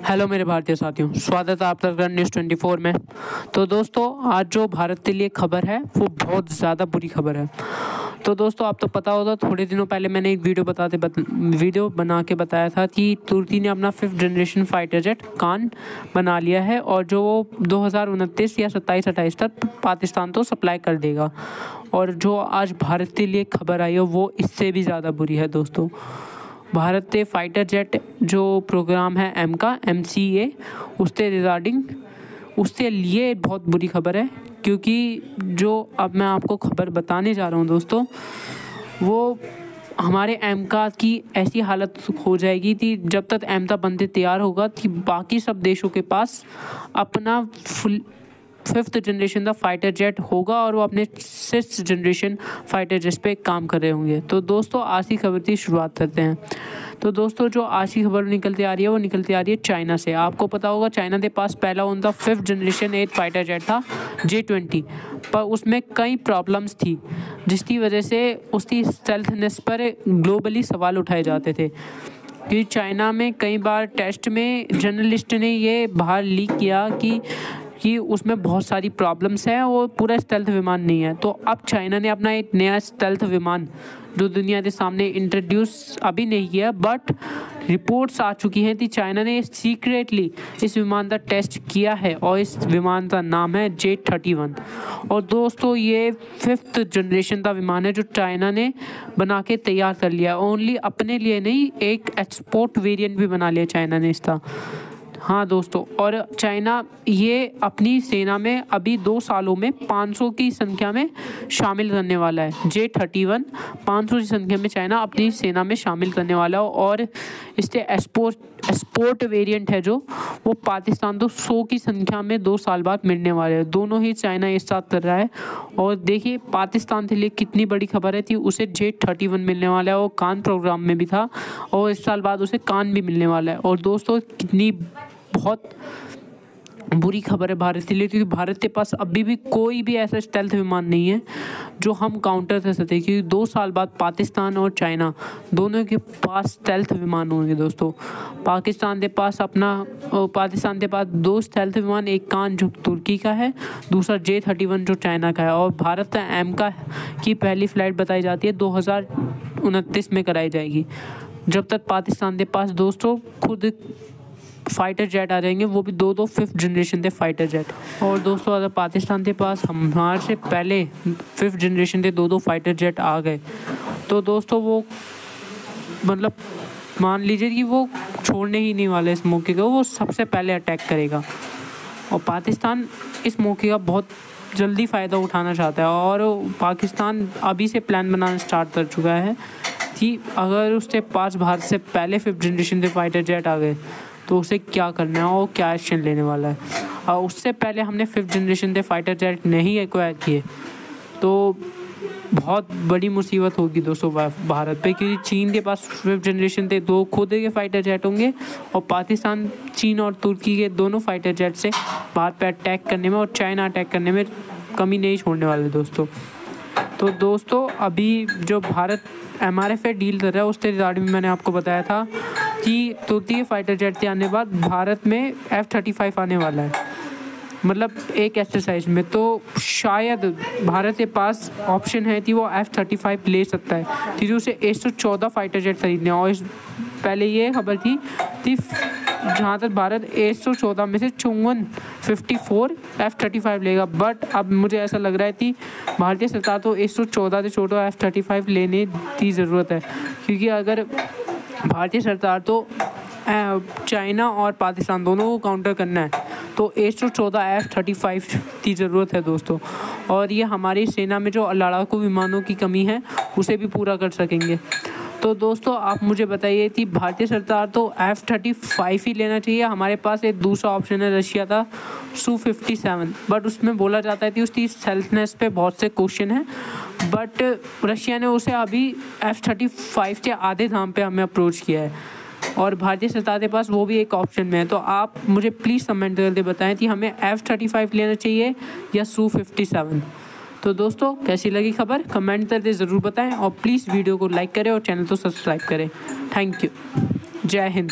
Hello मेरे भारतीय साथियों, स्वागत है आप सबका न्यूज़ 24 में। तो दोस्तों, आज जो भारत के लिए खबर है वो बहुत ज़्यादा बुरी खबर है। तो दोस्तों, आप तो पता होगा, थोड़े दिनों पहले मैंने एक वीडियो बना के बताया था कि तुर्की ने अपना 5th जनरेशन फाइटर जेट कान बना लिया है और जो 2029 या 27-28 तक पाकिस्तान को सप्लाई कर देगा। और जो आज भारत के लिए खबर आई है वो इससे भी ज़्यादा बुरी है दोस्तों। भारत के फाइटर जेट जो प्रोग्राम है MCA उसके रिगार्डिंग उसके लिए बहुत बुरी खबर है, क्योंकि जो अब मैं आपको खबर बताने जा रहा हूँ दोस्तों, वो हमारे एमका की ऐसी हालत हो जाएगी कि जब तक एमका बनते तैयार होगा कि बाकी सब देशों के पास अपना 5th जनरेशन का फाइटर जेट होगा और वो अपने 6th जनरेशन फाइटर जेट पे काम कर रहे होंगे। तो दोस्तों, आज की खबर की शुरुआत करते हैं। तो दोस्तों, जो आज की खबर निकलती आ रही है वो निकलती आ रही है चाइना से। आपको पता होगा, चाइना के पास पहला उनका 5th जनरेशन 8 फाइटर जेट था J-20, पर उसमें कई प्रॉब्लम्स थी जिसकी वजह से उसकी स्टेल्थनेस पर ग्लोबली सवाल उठाए जाते थे। कि चाइना में कई बार टेस्ट में जर्नलिस्ट ने ये बाहर लीक किया कि उसमें बहुत सारी प्रॉब्लम्स हैं, वो पूरा स्टेल्थ विमान नहीं है। तो अब चाइना ने अपना एक नया स्टेल्थ विमान जो दुनिया के सामने इंट्रोड्यूस अभी नहीं किया, बट रिपोर्ट्स आ चुकी हैं कि चाइना ने सीक्रेटली इस विमान का टेस्ट किया है और इस विमान का नाम है J-31। और दोस्तों, ये 5th जनरेशन का विमान है जो चाइना ने बना के तैयार कर लिया। ओनली अपने लिए नहीं, एक एक्सपोर्ट वेरिएंट भी बना लिया चाइना ने इसका। हाँ दोस्तों, और चाइना ये अपनी सेना में अभी 2 सालों में 500 की संख्या में शामिल करने वाला है। J-31 500 की संख्या में चाइना अपनी सेना में शामिल करने वाला है। और इसके एक्सपोर्ट वेरिएंट है जो वो पाकिस्तान तो 100 की संख्या में 2 साल बाद मिलने वाले हैं। दोनों ही चाइना एक साथ कर रहा है। और देखिए, पाकिस्तान के लिए कितनी बड़ी खबर है कि उसे J-31 मिलने वाला है। वो कान प्रोग्राम में भी था और इस साल बाद उसे कान भी मिलने वाला है। और दोस्तों, कितनी बहुत बुरी खबर है भारत के लिए, क्योंकि भारत के पास अभी भी कोई भी ऐसा स्टेल्थ विमान नहीं है जो हम काउंटर कर सकते, क्योंकि 2 साल बाद पाकिस्तान और चाइना दोनों के पास स्टेल्थ विमान होंगे दोस्तों। पाकिस्तान के पास 2 स्टेल्थ विमान, एक कान जो तुर्की का है, दूसरा J-31 जो चाइना का है। और भारत का एमका की पहली फ्लाइट बताई जाती है 2029 में कराई जाएगी, जब तक पाकिस्तान के पास दोस्तों खुद फाइटर जेट आ जाएंगे, वो भी 2 5th जनरेशन के फाइटर जेट। और दोस्तों, अगर पाकिस्तान के पास हमारे से पहले 5th जनरेशन के 2 फाइटर जेट आ गए तो दोस्तों वो मतलब मान लीजिए कि वो छोड़ने ही नहीं वाले इस मौके को, वो सबसे पहले अटैक करेगा। और पाकिस्तान इस मौके का बहुत जल्दी फ़ायदा उठाना चाहता है और पाकिस्तान अभी से प्लान बनाना स्टार्ट कर चुका है कि अगर उसके पास भारत से पहले 5th जनरेशन के फाइटर जेट आ गए तो उसे क्या करना है और क्या एक्शन लेने वाला है। और उससे पहले हमने 5th जनरेशन के फाइटर जेट नहीं एक्वायर किए तो बहुत बड़ी मुसीबत होगी दोस्तों भारत पे, क्योंकि चीन के पास 5th जनरेशन के 2 खुद के फाइटर जेट होंगे और पाकिस्तान, चीन और तुर्की के दोनों फाइटर जेट से भारत पे अटैक करने में और चाइना अटैक करने में कमी नहीं छोड़ने वाले दोस्तों। तो दोस्तों, अभी जो भारत MRF डील कर रहा है उसके रिगार्डिंग में मैंने आपको बताया था कि तुर्की फाइटर जेट के आने बाद भारत में F-35 आने वाला है, मतलब एक एक्सरसाइज में। तो शायद भारत के पास ऑप्शन है कि वो F-35 ले सकता है, क्योंकि उसे 114 फाइटर जेट खरीदने। और पहले ये खबर थी कि जहाँ तक भारत 114 में से 54 F-35 लेगा, बट अब मुझे ऐसा लग रहा है कि भारतीय सरकार तो 114 से छोटा F-35 लेने की ज़रूरत है, क्योंकि अगर भारतीय सरकार तो चाइना और पाकिस्तान दोनों को काउंटर करना है तो 114 F-35 की ज़रूरत है दोस्तों। और ये हमारी सेना में जो लड़ाकू विमानों की कमी है उसे भी पूरा कर सकेंगे। तो दोस्तों, आप मुझे बताइए कि भारतीय सरकार तो F-35 ही लेना चाहिए। हमारे पास एक दूसरा ऑप्शन है रशिया का Su-57, बट उसमें बोला जाता है कि उसकी सेल्फनेस पे बहुत से क्वेश्चन हैं, बट रशिया ने उसे अभी F-35 के आधे दाम पे हमें अप्रोच किया है और भारतीय सरकार के पास वो भी एक ऑप्शन में है। तो आप मुझे प्लीज़ कमेंट करके बताएं कि हमें F-35 लेना चाहिए या Su-57। तो दोस्तों, कैसी लगी खबर कमेंट करके ज़रूर बताएं और प्लीज़ वीडियो को लाइक करें और चैनल को सब्सक्राइब करें। Thank you. जय हिंद।